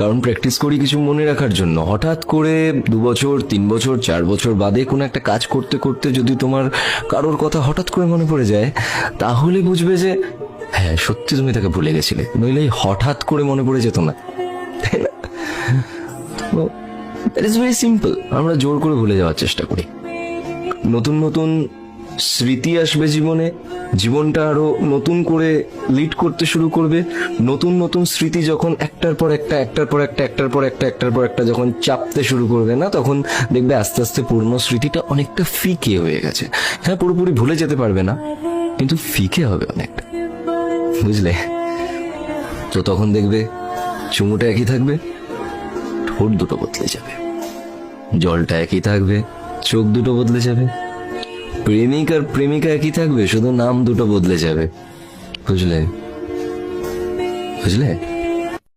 কারণ প্র্যাকটিস করি কিছু মনে রাখার জন্য। হঠাৎ করে 2 বছর 3 বছর 4 বছর বাদে কোনো একটা কাজ করতে করতে যদি তোমার কারোর কথা হঠাৎ করে মনে পড়ে যায়, তাহলে বুঝবে যে হ্যাঁ সত্যি তুমি তাকে ভুলে গেছিলে, নইলে এই হঠাৎ করে মনে পড়ে যেত না, তাই না? That is very simple. আমরা জোর করে ভুলে যাওয়ার চেষ্টা করি। নতুন নতুন স্মৃতি আসবে জীবনে, জীবনটা আরো নতুন করে লিড করতে শুরু করবে। নতুন নতুন স্মৃতি যখন একটার পর একটা একটার পর একটা একটার পর একটা একটার পর একটা যখন চাপতে শুরু করবে না, তখন দেখবে আস্তে আস্তে পুরনো স্মৃতিটা অনেকটা ফিকে হয়ে গেছে। হ্যাঁ, পুরোপুরি ভুলে যেতে পারবে না, কিন্তু ফিকে হবে অনেকটা, বুঝলে? তো তখন দেখবে চুমুটা একই থাকবে, ঠোঁট দুটো বদলে যাবে, জলটা একই থাকবে, চোখ দুটো বদলে যাবে, প্রেমিক আর প্রেমিকা একই থাকবে, শুধু নাম দুটো বদলে যাবে। বুঝলে? বুঝলে?